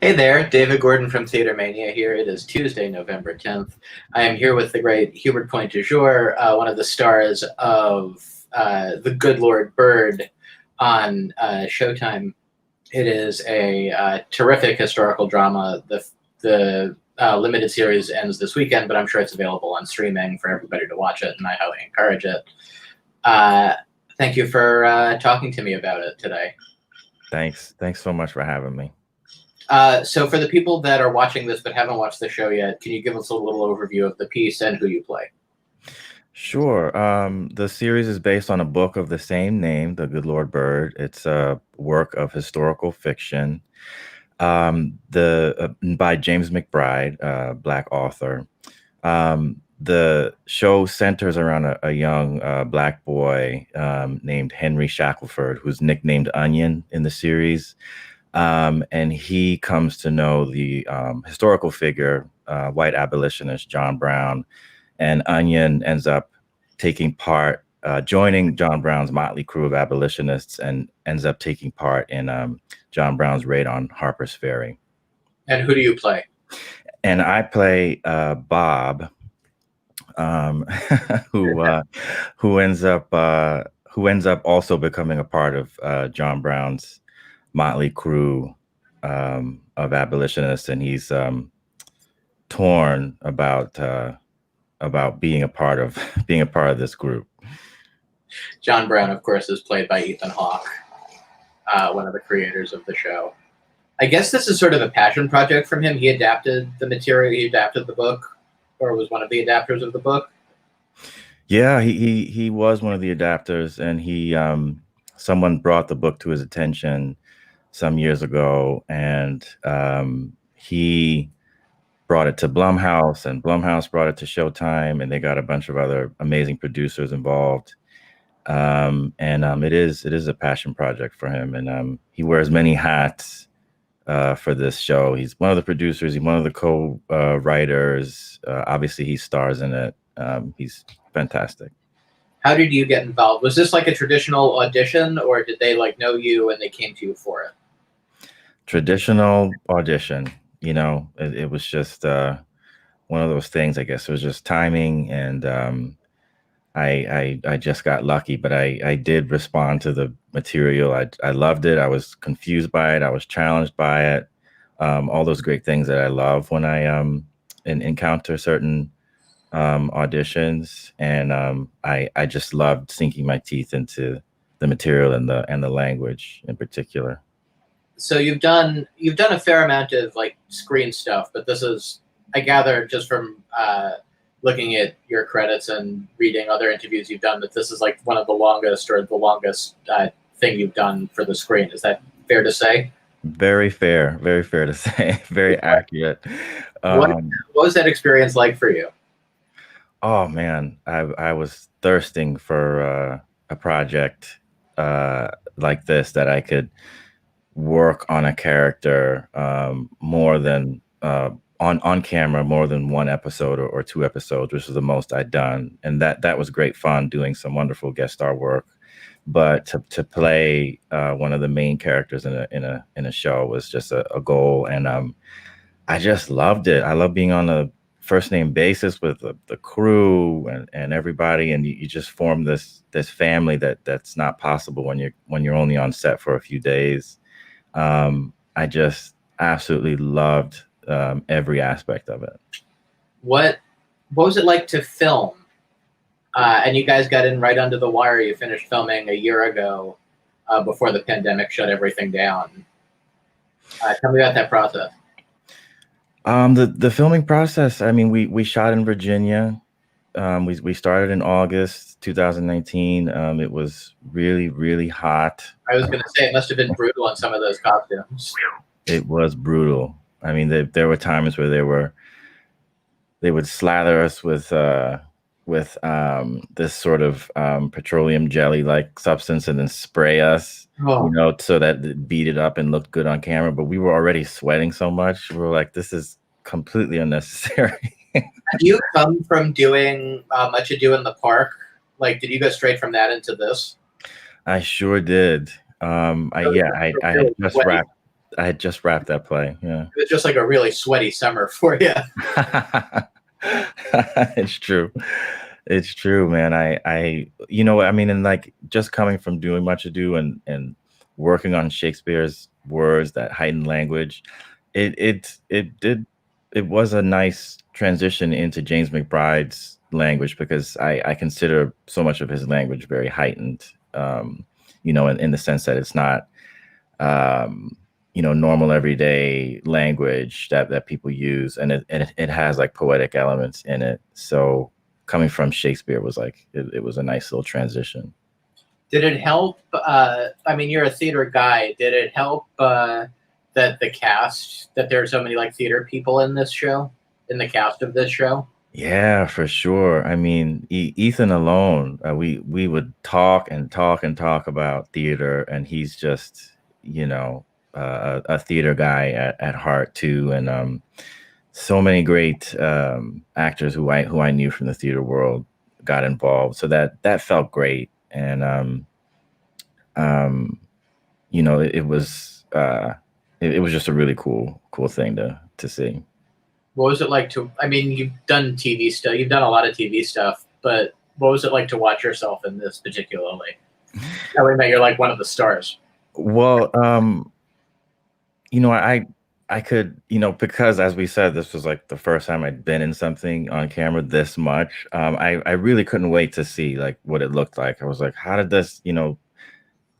Hey there, David Gordon from TheaterMania here. It is Tuesday, November 10th. I am here with the great Hubert Du-Jour, one of the stars of The Good Lord Bird on Showtime. It is a terrific historical drama. The limited series ends this weekend, but I'm sure it's available on streaming for everybody to watch it, and I highly encourage it. Thank you for talking to me about it today. Thanks so much for having me. So for the people that are watching this but haven't watched the show yet, can you give us a little overview of the piece and who you play? Sure. The series is based on a book of the same name, The Good Lord Bird. It's a work of historical fiction by James McBride, Black author. The show centers around a young Black boy named Henry Shackelford, who's nicknamed Onion in the series. And he comes to know the historical figure, white abolitionist John Brown, and Onion ends up taking part, joining John Brown's motley crew of abolitionists, and ends up taking part in John Brown's raid on Harper's Ferry. And who do you play? And I play Bob, who ends up also becoming a part of John Brown's motley crew of abolitionists, and he's torn about being a part of this group. John Brown, of course, is played by Ethan Hawke, one of the creators of the show. I guess this is sort of a passion project from him. He adapted the material, he adapted the book, or was one of the adapters of the book. Yeah, he was one of the adapters, and he someone brought the book to his attention some years ago, and he brought it to Blumhouse, and Blumhouse brought it to Showtime, and they got a bunch of other amazing producers involved. It is a passion project for him, and he wears many hats for this show. He's one of the producers, he's one of the co-writers. Obviously, he stars in it. He's fantastic. How did you get involved? Was this like a traditional audition, or did they know you and they came to you for it? Traditional audition. It was just one of those things. I guess it was just timing, and I just got lucky. But I did respond to the material. I loved it. I was confused by it. I was challenged by it. All those great things that I love when I encounter certain auditions, and I just loved sinking my teeth into the material and the language in particular. So you've done a fair amount of screen stuff, but this is, I gather just from looking at your credits and reading other interviews you've done, that this is one of the longest thing you've done for the screen. Is that fair to say? Very fair to say. Very accurate. What was that experience like for you? Oh man, I was thirsting for a project like this, that I could work on a character more than on camera, more than one episode or two episodes, which is the most I'd done, and that was great fun, doing some wonderful guest star work. But to play one of the main characters in a show was just a goal, and I just loved it. I love being on a first name basis with the crew and everybody, and you just form this family that's not possible when you're only on set for a few days. I just absolutely loved every aspect of it. What was it like to film? And you guys got in right under the wire. You finished filming a year ago, before the pandemic shut everything down. Tell me about that process. The filming process, I mean, we shot in Virginia. We started in August 2019. It was really, really hot. I was going to say, it must have been brutal on some of those costumes. It was brutal. I mean, there were times where they would slather us with this sort of petroleum jelly-like substance, and then spray us, so that it beat it up and looked good on camera. But we were already sweating so much. We were like, this is completely unnecessary. Have you come from doing Much Ado in the Park? Did you go straight from that into this? I sure did. I had just wrapped had just wrapped that play. Yeah. It was just like a really sweaty summer for you. It's true. It's true, man. You know, I mean, and like just coming from doing Much Ado and working on Shakespeare's words, that heightened language, it was a nice transition into James McBride's language, because I consider so much of his language very heightened. You know, in the sense that it's not you know, normal everyday language that people use, and it has like poetic elements in it. So coming from Shakespeare was like it was a nice little transition. Did it help? I mean, you're a theater guy. Did it help that the cast, that there are so many like theater people in this show, in the cast of this show? Yeah, for sure. I mean, Ethan alone, we would talk and talk and talk about theater, and he's just, you know, a theater guy at heart too, and so many great actors who I knew from the theater world got involved, so that felt great, and you know, it was just a really cool thing to see. What was it like to? I mean, you've done TV stuff. You've done a lot of TV stuff, but what was it like to watch yourself in this particularly? Knowing that you're like one of the stars. Well, you know, I could, you know, because as we said, this was like the first time I'd been in something on camera this much. I really couldn't wait to see like what it looked like. I was like, how did this, you know,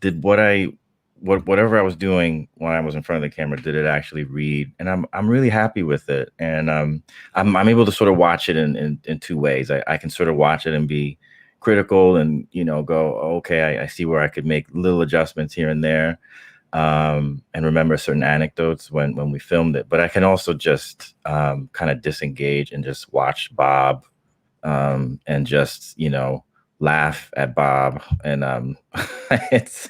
did whatever I was doing when I was in front of the camera, did it actually read? And I'm really happy with it. And I'm able to sort of watch it in two ways. I can sort of watch it and be critical and, you know, go, okay, I see where I could make little adjustments here and there. And remember certain anecdotes when we filmed it. But I can also just kind of disengage and just watch Bob and just, you know, laugh at Bob, and it's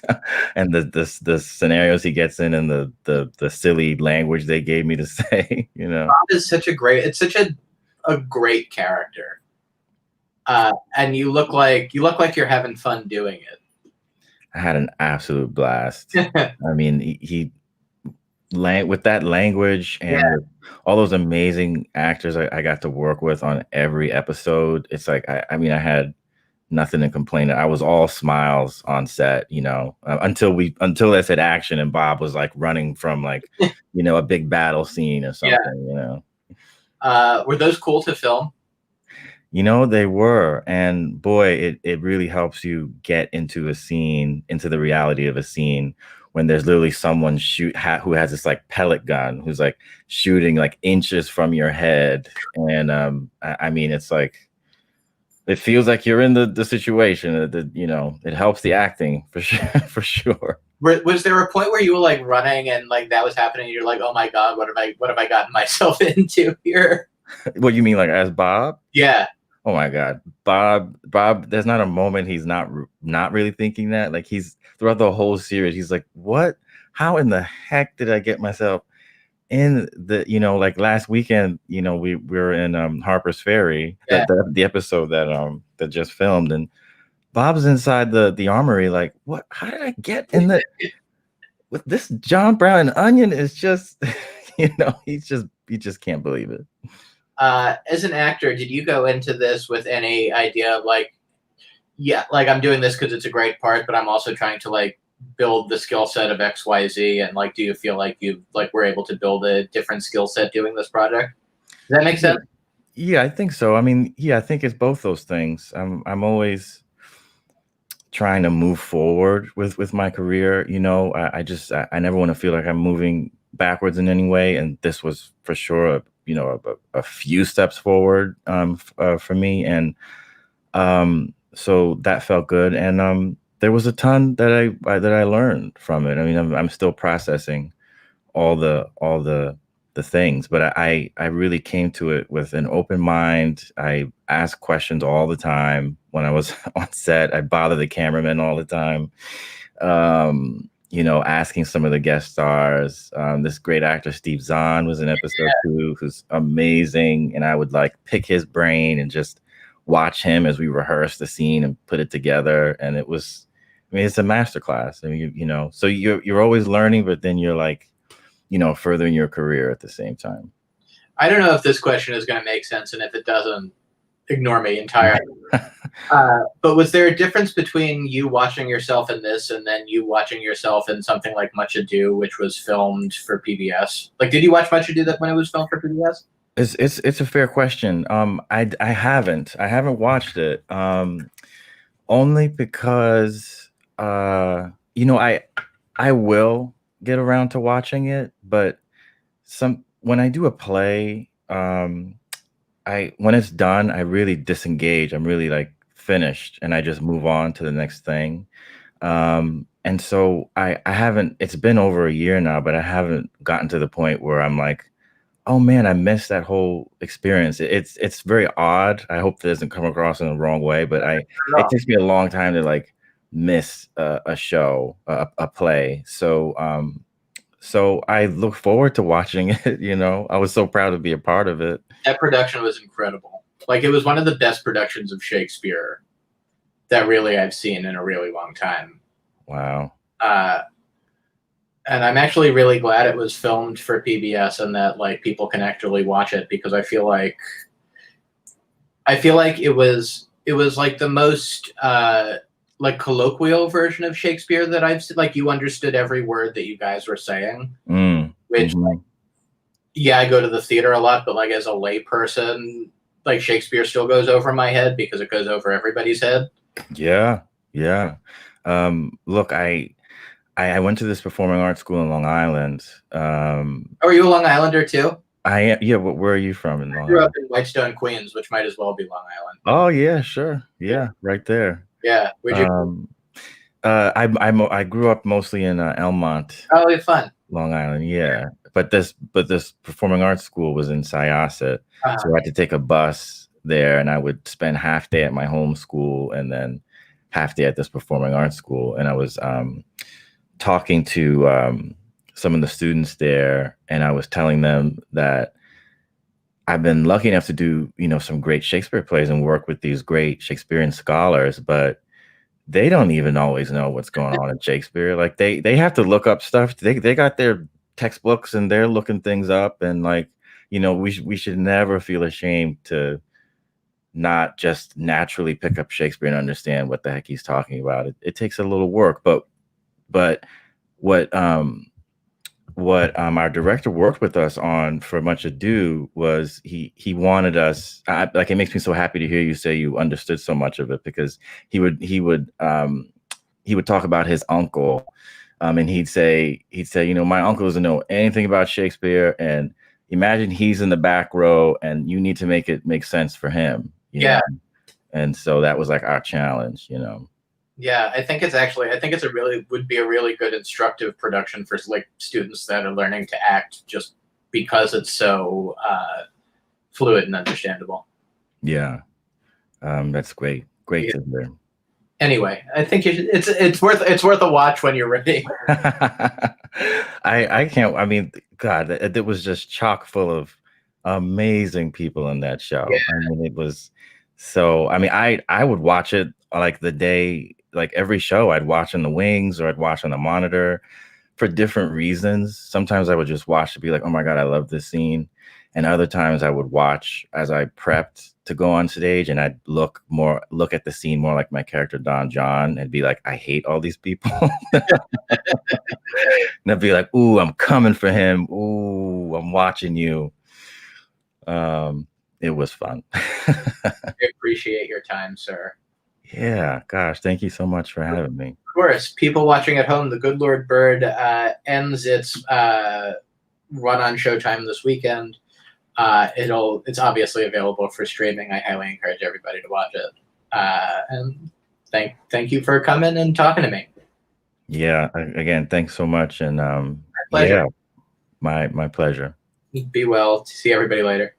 and the scenarios he gets in, and the silly language they gave me to say, you know. Bob is such a great character. And you look like you're having fun doing it. I had an absolute blast. I mean, he with that language and all those amazing actors I got to work with on every episode. It's like, I mean, I had nothing to complain. I was all smiles on set, you know, until they said action and Bob was like running from like, you know, a big battle scene or something, you know. Were those cool to film? You know, they were. And boy, it really helps you get into a scene, into the reality of a scene, when there's literally someone who has this like pellet gun, who's like shooting like inches from your head. And I mean, it's like, it feels like you're in the situation. You know, it helps the acting for sure. For sure. Was there a point where you were like running and like that was happening? And you're like, oh my God, what have I gotten myself into here? What you mean, like as Bob? Yeah. Oh my God, Bob. There's not a moment he's not really thinking that. Like, he's throughout the whole series, he's like, what? How in the heck did I get myself in the, you know, like last weekend, you know, we were in Harper's Ferry, the episode that just filmed, and Bob's inside the armory, like, what? How did I get in the with this John Brown and Onion? Is just, you know, he just can't believe it. As an actor, did you go into this with any idea of like, yeah, like I'm doing this because it's a great part, but I'm also trying to like build the skill set of XYZ, and like, do you feel like you like were able to build a different skill set doing this project? Does that make sense? Yeah, I think so. I mean, yeah, I think it's both those things. I'm always trying to move forward with my career. You know, I never want to feel like I'm moving backwards in any way, and this was for sure a few steps forward for me, and so that felt good, and there was a ton that I learned from it. I mean, I'm still processing all the things, but I really came to it with an open mind. I asked questions all the time when I was on set. I bothered the cameraman all the time. You know, asking some of the guest stars. This great actor, Steve Zahn, was in episode 2, who's amazing. And I would like pick his brain and just watch him as we rehearsed the scene and put it together. And it was, I mean, it's a masterclass. I mean, you know, so you're always learning, but then you're like, furthering your career at the same time? I don't know if this question is going to make sense, and if it doesn't, ignore me entirely. But was there a difference between you watching yourself in this and then you watching yourself in something like Much Ado, which was filmed for PBS? Like, did you watch Much Ado that when it was filmed for PBS? It's a fair question. I haven't watched it. Only because I will get around to watching it, but when I do a play, when it's done, I really disengage. I'm really like finished, and I just move on to the next thing. And so I haven't. It's been over a year now, but I haven't gotten to the point where I'm like, oh man, I missed that whole experience. It's very odd. I hope it doesn't come across in the wrong way, but it takes me a long time to like miss a show, a play. So I look forward to watching it. I was so proud to be a part of it. That production was incredible. Like, it was one of the best productions of Shakespeare that really I've seen in a really long time. Wow. And I'm actually really glad it was filmed for PBS and that like people can actually watch it, because I feel like it was like the most like colloquial version of Shakespeare that I've seen. Like, you understood every word that you guys were saying, which like, yeah, I go to the theater a lot, but like as a lay person, like Shakespeare still goes over my head because it goes over everybody's head. Yeah. Look, I went to this performing arts school in Long Island. Are you a Long Islander too? I am. Yeah. Where are you from in Long Island? I grew up in Whitestone, Queens, which might as well be Long Island. Oh yeah, sure. Yeah, right there. Yeah. Where'd you? I grew up mostly in Elmont. Oh, fun. Long Island. Yeah. But this performing arts school was in Syosset, so I had to take a bus there, and I would spend half day at my home school and then half day at this performing arts school. And I was talking to some of the students there, and I was telling them that I've been lucky enough to do, some great Shakespeare plays and work with these great Shakespearean scholars, but they don't even always know what's going on in Shakespeare. Like they have to look up stuff. They got their textbooks and they're looking things up, and like, we should never feel ashamed to not just naturally pick up Shakespeare and understand what the heck he's talking about. It takes a little work, but what our director worked with us on for Much Ado was he wanted us, like, it makes me so happy to hear you say you understood so much of it, because he would talk about his uncle, and he'd say, my uncle doesn't know anything about Shakespeare, and imagine he's in the back row and you need to make it make sense for him. Yeah. And so that was like our challenge, Yeah, I think would be a really good instructive production for like students that are learning to act, just because it's so fluid and understandable. Yeah, that's great. Great to hear. Anyway, I think it's worth a watch when you're ready. I can't. I mean, God, it was just chock full of amazing people in that show. Yeah. I mean, it was so. I mean, I would watch it like the day. Like every show I'd watch in the wings or I'd watch on the monitor for different reasons. Sometimes I would just watch to be like, oh my God, I love this scene. And other times I would watch as I prepped to go on stage, and I'd look at the scene more like my character Don John and be like, I hate all these people. And I'd be like, ooh, I'm coming for him. Ooh, I'm watching you. It was fun. I appreciate your time, sir. Yeah, gosh, thank you so much for having me. Of course, people watching at home, The Good Lord Bird ends its run on Showtime this weekend. It's obviously available for streaming. I highly encourage everybody to watch it. And thank you for coming and talking to me. Yeah, again, thanks so much. And my pleasure. Yeah, my pleasure. Be well. See everybody later.